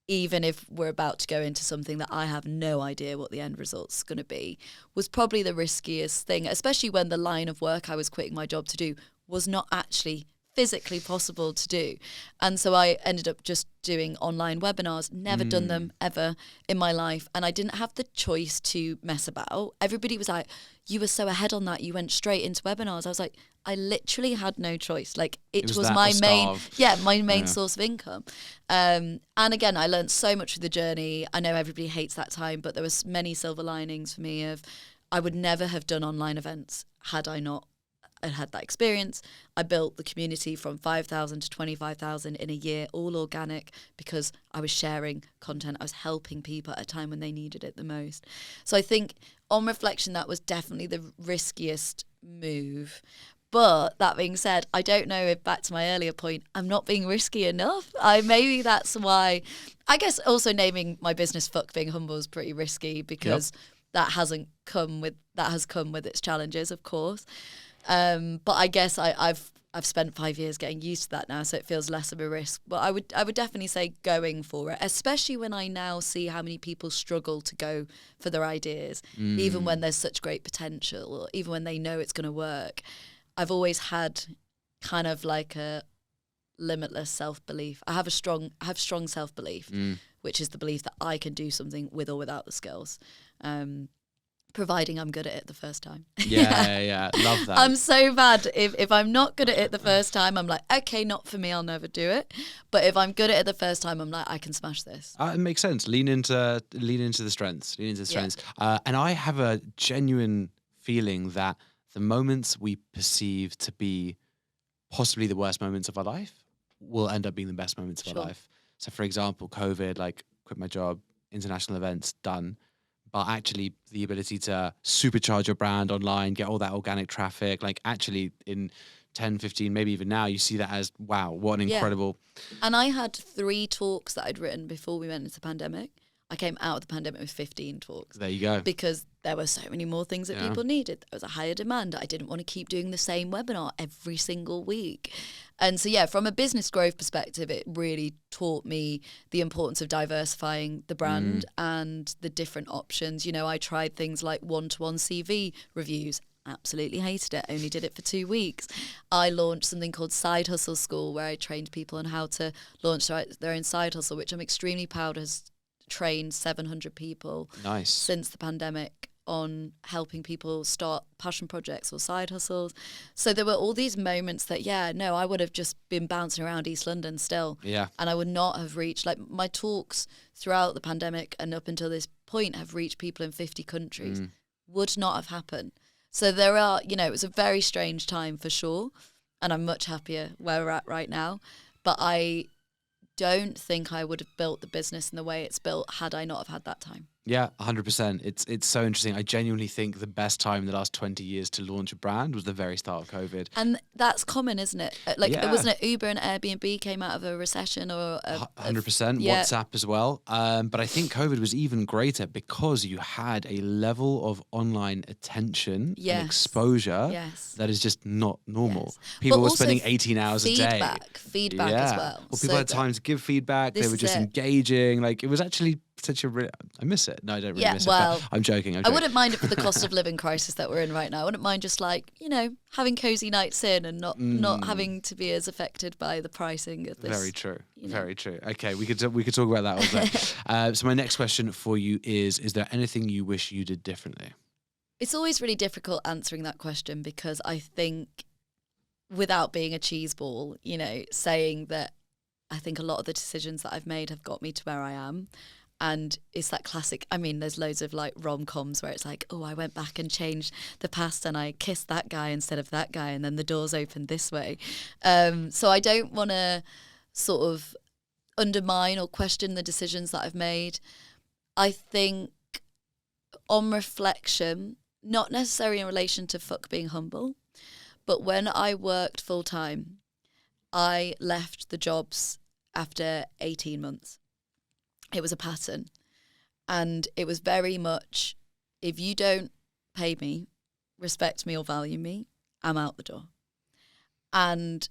S1: even if we're about to go into something that I have no idea what the end result's going to be, was probably the riskiest thing, especially when the line of work I was quitting my job to do was not actually physically possible to do. And so I ended up just doing online webinars, never done them ever in my life. And I didn't have the choice to mess about. Everybody was like, you were so ahead on that. You went straight into webinars. I was like, I literally had no choice. Like it was my main source of income. And again, I learned so much through the journey. I know everybody hates that time, but there was many silver linings for me of I would never have done online events had I not had that experience. I built the community from 5,000 to 25,000 in a year, all organic, because I was sharing content. I was helping people at a time when they needed it the most. So I think on reflection, that was definitely the riskiest move. But that being said, I don't know if, back to my earlier point, I'm not being risky enough. Maybe that's why, I guess also naming my business Fuck Being Humble is pretty risky because that has come with its challenges, of course. But I guess I've spent 5 years getting used to that now, so it feels less of a risk. But I would definitely say going for it, especially when I now see how many people struggle to go for their ideas, even when there's such great potential, or even when they know it's going to work. I've always had kind of like a limitless self-belief. I have strong self-belief, which is the belief that I can do something with or without the skills. Providing I'm good at it the first time.
S3: Yeah. Love that.
S1: I'm so bad. If I'm not good at it the first time, I'm like, okay, not for me, I'll never do it. But if I'm good at it the first time, I'm like, I can smash this.
S3: It makes sense. Lean into the strengths. And I have a genuine feeling that the moments we perceive to be possibly the worst moments of our life will end up being the best moments of our life. So for example, COVID, like quit my job, international events, done. But actually the ability to supercharge your brand online, get all that organic traffic, like actually in 10, 15, maybe even now, you see that as, wow, what an incredible...
S1: And I had 3 talks that I'd written before we went into the pandemic. I came out of the pandemic with 15 talks.
S3: There you go.
S1: Because there were so many more things that people needed. There was a higher demand. I didn't want to keep doing the same webinar every single week. And so, from a business growth perspective, it really taught me the importance of diversifying the brand and the different options. I tried things like one-to-one CV reviews. Absolutely hated it. Only did it for 2 weeks. I launched something called Side Hustle School, where I trained people on how to launch their own side hustle, which I'm extremely proud has trained 700 people since the pandemic on helping people start passion projects or side hustles. So there were all these moments that, I would have just been bouncing around East London still. Yeah. And I would not have reached, like my talks throughout the pandemic and up until this point have reached people in 50 countries. Would not have happened. So there are, it was a very strange time for sure. And I'm much happier where we're at right now. But I don't think I would have built the business in the way it's built had I not have had that time.
S3: Yeah, 100%. It's so interesting. I genuinely think the best time in the last 20 years to launch a brand was the very start of COVID.
S1: And that's common, isn't it? Like, it wasn't it Uber and Airbnb came out of a recession or
S3: 100%. WhatsApp as well. But I think COVID was even greater because you had a level of online attention and exposure that is just not normal. People were spending 18 hours a day.
S1: Feedback as well.
S3: Well, people had time to give feedback. They were just engaging. Like, it was actually such a I miss it. No, I don't really miss it. But I'm joking. I wouldn't
S1: mind it for the cost of living crisis that we're in right now. I wouldn't mind just like, having cozy nights in and not having to be as affected by the pricing of this.
S3: Very true. Very true. Okay, we could talk about that all day. So my next question for you is there anything you wish you did differently?
S1: It's always really difficult answering that question because I think without being a cheeseball, saying that I think a lot of the decisions that I've made have got me to where I am. And it's that classic, I mean, there's loads of like rom-coms where it's like, oh, I went back and changed the past and I kissed that guy instead of that guy, and then the doors opened this way. So I don't want to sort of undermine or question the decisions that I've made. I think on reflection, not necessarily in relation to fuck being humble, but when I worked full time, I left the jobs after 18 months. It was a pattern. And it was very much, if you don't pay me, respect me or value me, I'm out the door. And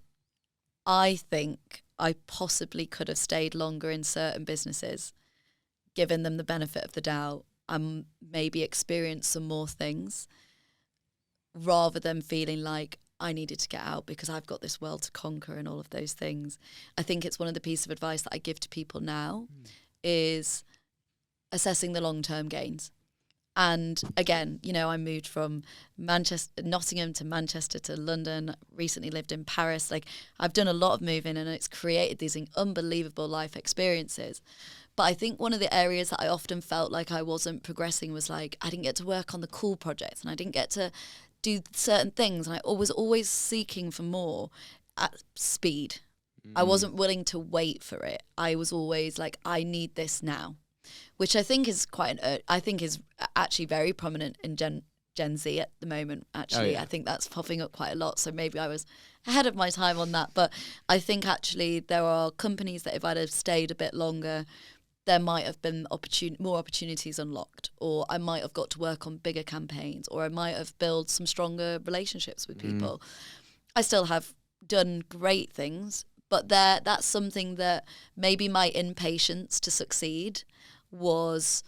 S1: I think I possibly could have stayed longer in certain businesses, given them the benefit of the doubt, and maybe experienced some more things, rather than feeling like I needed to get out because I've got this world to conquer and all of those things. I think it's one of the pieces of advice that I give to people now is assessing the long-term gains. And again, you know, I moved from Nottingham to Manchester to London, recently lived in Paris. Like, I've done a lot of moving and it's created these unbelievable life experiences. But I think one of the areas that I often felt like I wasn't progressing was like, I didn't get to work on the cool projects and I didn't get to do certain things. And I was always seeking for more at speed. I wasn't willing to wait for it. I was always like, I need this now, which I think is is actually very prominent in Gen Z at the moment, actually. I think that's popping up quite a lot. So maybe I was ahead of my time on that. But I think actually there are companies that if I'd have stayed a bit longer, there might have been more opportunities unlocked, or I might have got to work on bigger campaigns, or I might have built some stronger relationships with people. I still have done great things, but that's something that maybe my impatience to succeed was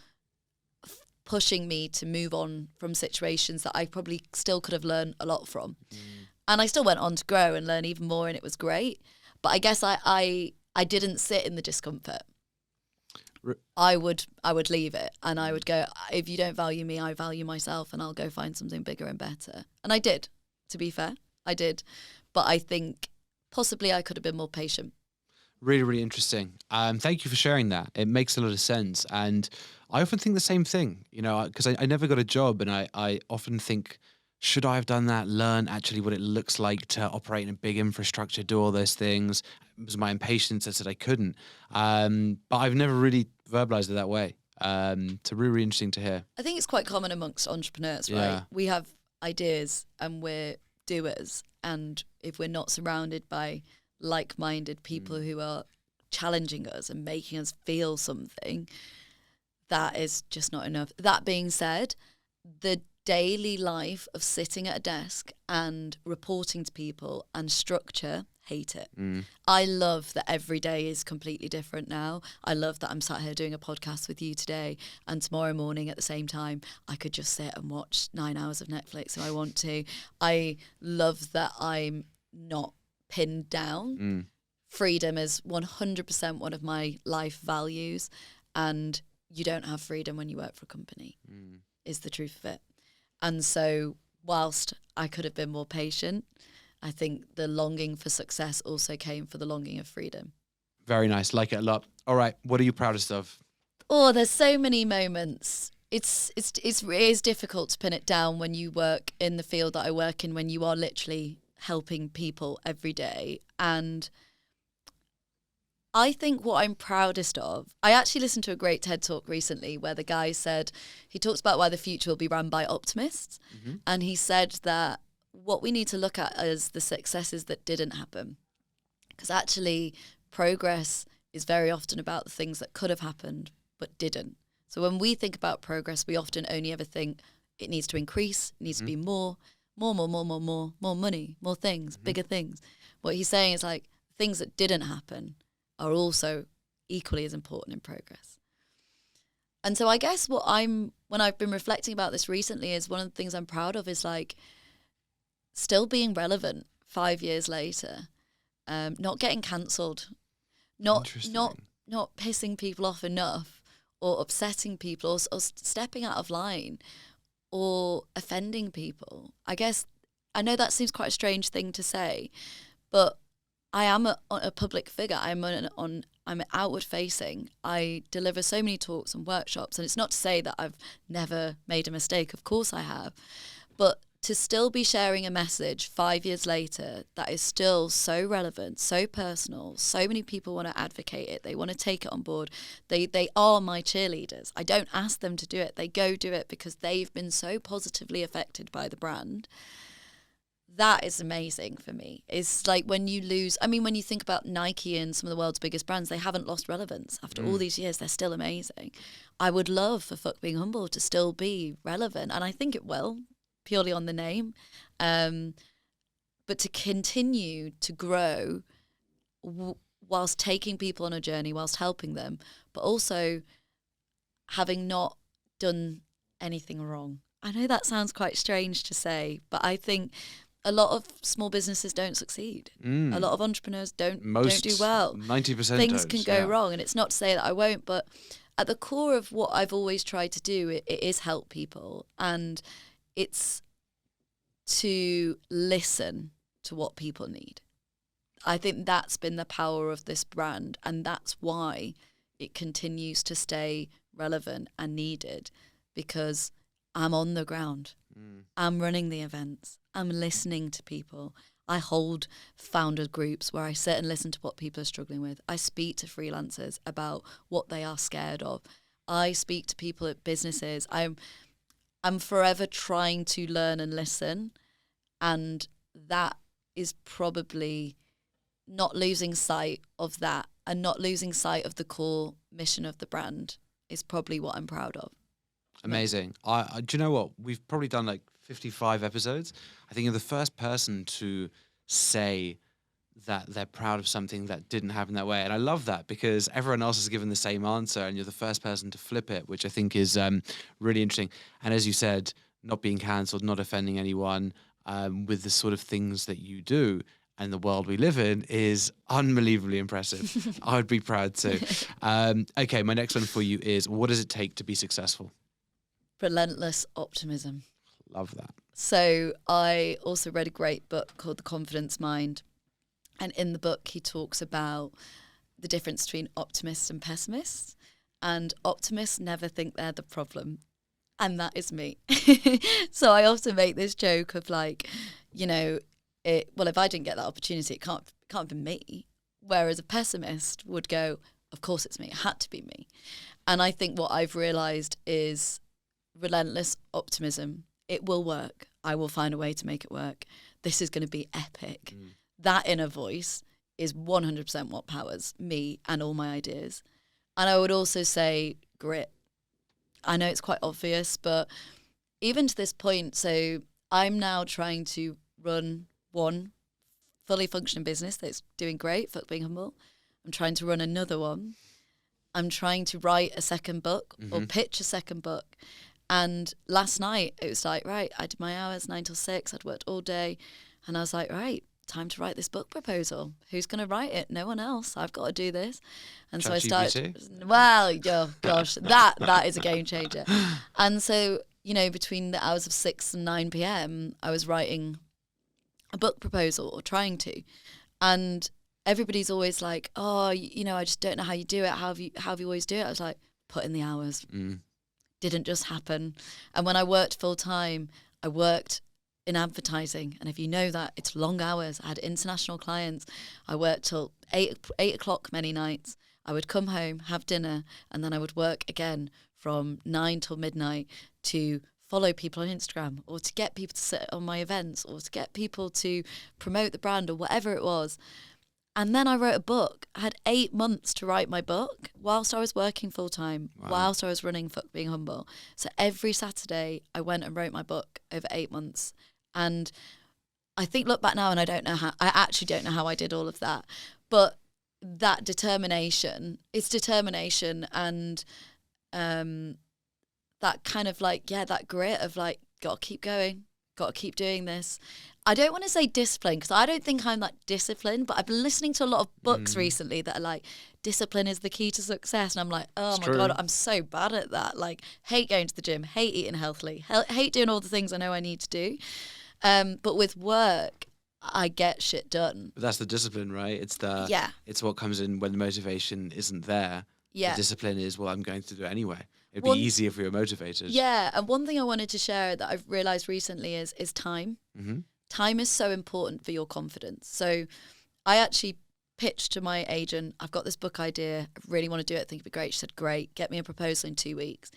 S1: pushing me to move on from situations that I probably still could have learned a lot from. And I still went on to grow and learn even more, and it was great. But I guess I didn't sit in the discomfort. I would leave it, and I would go, if you don't value me, I value myself, and I'll go find something bigger and better. And I did, to be fair. I did. But I think possibly I could have been more patient.
S3: Really, really interesting. Thank you for sharing that. It makes a lot of sense. And I often think the same thing, you know, because I never got a job, and I often think, should I have done that, learn actually what it looks like to operate in a big infrastructure, do all those things? It was my impatience that said I couldn't. But I've never really verbalized it that way. It's really, really interesting to hear.
S1: I think it's quite common amongst entrepreneurs, right?
S3: Yeah.
S1: We have ideas and we're doers. And if we're not surrounded by like-minded people who are challenging us and making us feel something, that is just not enough. That being said, the daily life of sitting at a desk and reporting to people and structure, hate it. I love that every day is completely different now. I love that I'm sat here doing a podcast with you today, and tomorrow morning at the same time I could just sit and watch 9 hours of Netflix if I want to. I love that I'm not pinned down. Freedom is 100% one of my life values, and you don't have freedom when you work for a company, is the truth of it. And so whilst I could have been more patient, I think the longing for success also came for the longing of freedom.
S3: Very nice. Like it a lot. All right. What are you proudest of?
S1: Oh, there's so many moments. It is difficult to pin it down when you work in the field that I work in, when you are literally helping people every day. And I think what I'm proudest of, I actually listened to a great TED Talk recently where the guy said, he talks about why the future will be run by optimists. And he said that what we need to look at is the successes that didn't happen. Because actually progress is very often about the things that could have happened but didn't. So when we think about progress, we often only ever think it needs to increase, it needs to be more money, more things, bigger things. What he's saying is like things that didn't happen are also equally as important in progress. And so I guess when I've been reflecting about this recently, is one of the things I'm proud of is like still being relevant 5 years later, not getting cancelled, not pissing people off enough or upsetting people or stepping out of line or offending people. I guess, I know that seems quite a strange thing to say, but I am a public figure. I'm outward facing. I deliver so many talks and workshops, and it's not to say that I've never made a mistake. Of course I have. But to still be sharing a message 5 years later that is still so relevant, so personal, so many people want to advocate it, they want to take it on board. They are my cheerleaders. I don't ask them to do it. They go do it because they've been so positively affected by the brand. That is amazing for me. It's like when you lose, I mean, when you think about Nike and some of the world's biggest brands, they haven't lost relevance. After all these years, they're still amazing. I would love for Fuck Being Humble to still be relevant, and I think it will, purely on the name. But to continue to grow whilst taking people on a journey, whilst helping them, but also having not done anything wrong. I know that sounds quite strange to say, but I think a lot of small businesses don't succeed. A lot of entrepreneurs don't do well.
S3: 90%
S1: Things can go wrong, and it's not to say that I won't, but at the core of what I've always tried to do, it is help people, and it's to listen to what people need. I think that's been the power of this brand, and that's why it continues to stay relevant and needed, because I'm on the ground. I'm running the events. I'm listening to people. I hold founder groups where I sit and listen to what people are struggling with. I speak to freelancers about what they are scared of. I speak to people at businesses. I'm forever trying to learn and listen, and that is probably not losing sight of that, and not losing sight of the core mission of the brand is probably what I'm proud of.
S3: Amazing. I do you know what? We've probably done like 55 episodes. I think you're the first person to say that they're proud of something that didn't happen that way. And I love that, because everyone else has given the same answer and you're the first person to flip it, which I think is really interesting. And as you said, not being cancelled, not offending anyone, with the sort of things that you do and the world we live in is unbelievably impressive. I would be proud too. Okay, my next one for you is, what does it take to be successful?
S1: Relentless optimism.
S3: Love that.
S1: So I also read a great book called The Confidence Mind. And in the book, he talks about the difference between optimists and pessimists. And optimists never think they're the problem. And that is me. So I often make this joke of like, you know, if I didn't get that opportunity, it can't be me. Whereas a pessimist would go, of course it's me. It had to be me. And I think what I've realised is relentless optimism. It will work. I will find a way to make it work. This is going to be epic. That inner voice is 100% what powers me and all my ideas. And I would also say grit. I know it's quite obvious, but even to this point, so I'm now trying to run one fully functioning business that's doing great, Fuck Being Humble. I'm trying to run another one. I'm trying to write a second book or pitch a second book. And last night it was like, right, I did my hours 9 till 6. I'd worked all day. And I was like, right, time to write this book proposal. Who's going to write it? No one else. I've got to do this. And so I started, well, oh gosh, that is a game changer. And so, you know, between the hours of 6 and 9 p.m, I was writing a book proposal, or trying to. And everybody's always like, oh, you know, I just don't know how you do it. How have you always do it? I was like, put in the hours. Didn't just happen. And when I worked full time, I worked in advertising. And if you know that, it's long hours. I had international clients. I worked till 8 o'clock many nights. I would come home, have dinner, and then I would work again from 9 till midnight to follow people on Instagram, or to get people to sit on my events, or to get people to promote the brand, or whatever it was. And then I wrote a book. I had 8 months to write my book whilst I was working full time, whilst I was running Fuck Being Humble. So every Saturday I went and wrote my book over 8 months. And I think, look back now, and I actually don't know how I did all of that. But that determination, and that kind of like, that grit of like, got to keep going, got to keep doing this. I don't want to say discipline, because I don't think I'm that disciplined, but I've been listening to a lot of books recently that are like, discipline is the key to success. And I'm like, oh my God, I'm so bad at that. Like, hate going to the gym, hate eating healthily, hate doing all the things I know I need to do. But with work, I get shit done.
S3: But that's the discipline, right? It's
S1: Yeah.
S3: it's what comes in when the motivation isn't there.
S1: Yeah.
S3: The discipline is, well, I'm going to do it anyway. It'd
S1: One-
S3: be easy if we were motivated.
S1: Yeah, and one thing I wanted to share that I've realised recently is time.
S3: Mm-hmm.
S1: Time is so important for your confidence. So I actually pitched to my agent, I've got this book idea, I really want to do it, I think it'd be great. She said, great, get me a proposal in 2 weeks.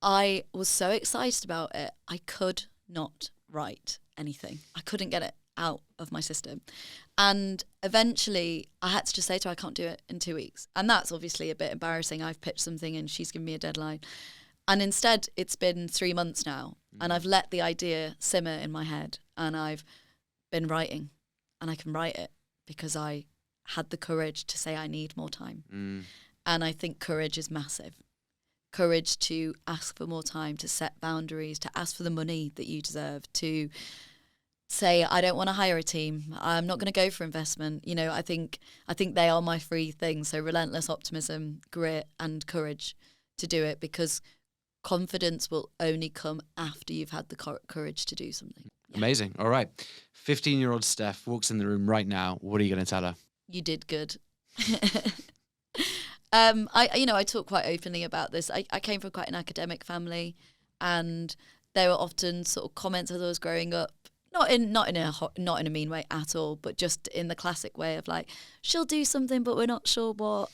S1: I was so excited about it, I could not write anything. I couldn't get it out of my system. And eventually I had to just say to her, I can't do it in 2 weeks. And that's obviously a bit embarrassing. I've pitched something and she's given me a deadline. And instead it's been 3 months now and I've let the idea simmer in my head and I've been writing and I can write it because I had the courage to say I need more time. And I think courage is massive. Courage to ask for more time, to set boundaries, to ask for the money that you deserve, to say, I don't want to hire a team. I'm not going to go for investment. You know, I think they are my three things. So relentless optimism, grit, and courage to do it, because confidence will only come after you've had the courage to do something. Yeah.
S3: Amazing. All right. 15-year-old Stef walks in the room right now. What are you going to tell her?
S1: You did good. I talk quite openly about this. I came from quite an academic family, and there were often sort of comments as I was growing up, not in a mean way at all, but just in the classic way of like, she'll do something but we're not sure what.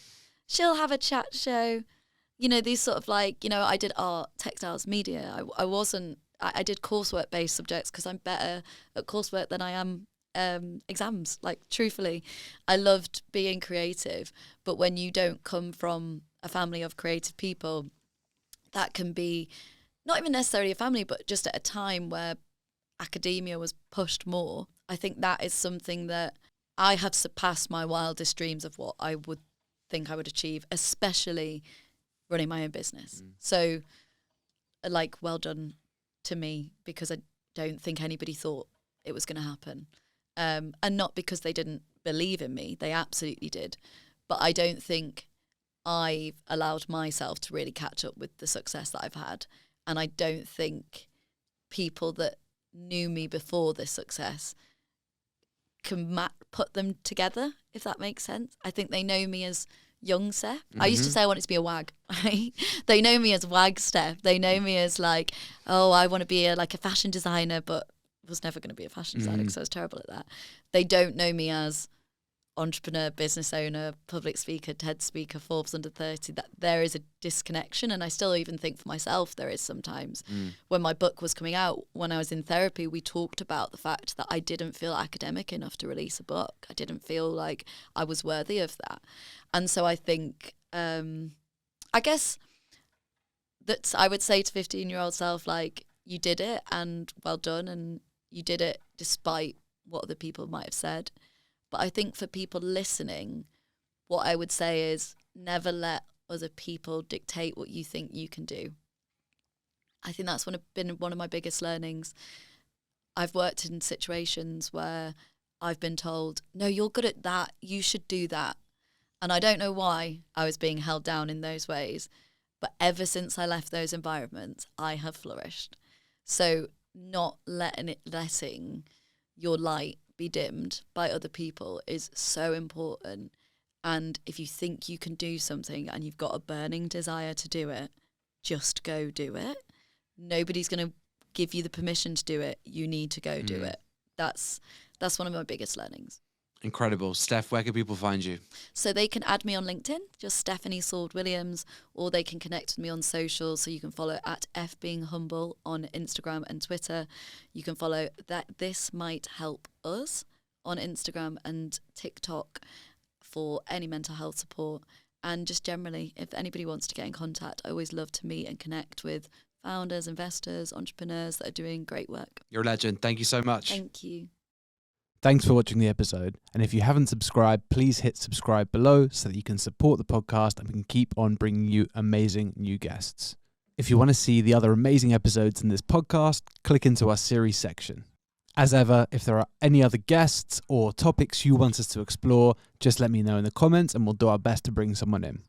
S1: She'll have a chat show. You know, these sort of like, you know, I did art, textiles, media. I did coursework based subjects because I'm better at coursework than I am exams. Like, truthfully, I loved being creative, but when you don't come from a family of creative people, that can be not even necessarily a family, but just at a time where academia was pushed more. I think that is something that I have surpassed my wildest dreams of what I would think I would achieve, especially running my own business. So, like, well done to me, because I don't think anybody thought it was going to happen. And not because they didn't believe in me, they absolutely did. But I don't think I've allowed myself to really catch up with the success that I've had. And I don't think people that knew me before this success can put them together, if that makes sense. I think they know me as young Stef. I used to say I wanted to be a wag. Right? They know me as wag Stef. They know me as like, oh, I want to be a fashion designer, but was never going to be a fashion designer because I was terrible at that. They don't know me as entrepreneur, business owner, public speaker, TED speaker, Forbes under 30. That there is a disconnection, and I still even think for myself there is sometimes. When my book was coming out, when I was in therapy, we talked about the fact that I didn't feel academic enough to release a book. I didn't feel like I was worthy of that. And so I think, I guess that I would say to 15-year-old self, like, you did it and well done, and you did it despite what other people might have said. But I think for people listening, what I would say is never let other people dictate what you think you can do. I think that's been one of my biggest learnings. I've worked in situations where I've been told, no, you're good at that, you should do that. And I don't know why I was being held down in those ways. But ever since I left those environments, I have flourished. So not letting your light be dimmed by other people is so important. And if you think you can do something and you've got a burning desire to do it, just go do it. Nobody's going to give you the permission to do it. You need to go do it. That's one of my biggest learnings.
S3: Incredible. Stef, where can people find you?
S1: So they can add me on LinkedIn, just Stefanie Sword-Williams, or they can connect with me on social. So you can follow at FBeingHumble on Instagram and Twitter. You can follow that This Might Help Us on Instagram and TikTok for any mental health support. And just generally, if anybody wants to get in contact, I always love to meet and connect with founders, investors, entrepreneurs that are doing great work.
S3: You're a legend. Thank you so much.
S1: Thank you.
S2: Thanks for watching the episode. And if you haven't subscribed, please hit subscribe below so that you can support the podcast and we can keep on bringing you amazing new guests. If you want to see the other amazing episodes in this podcast, click into our series section. As ever, if there are any other guests or topics you want us to explore, just let me know in the comments and we'll do our best to bring someone in.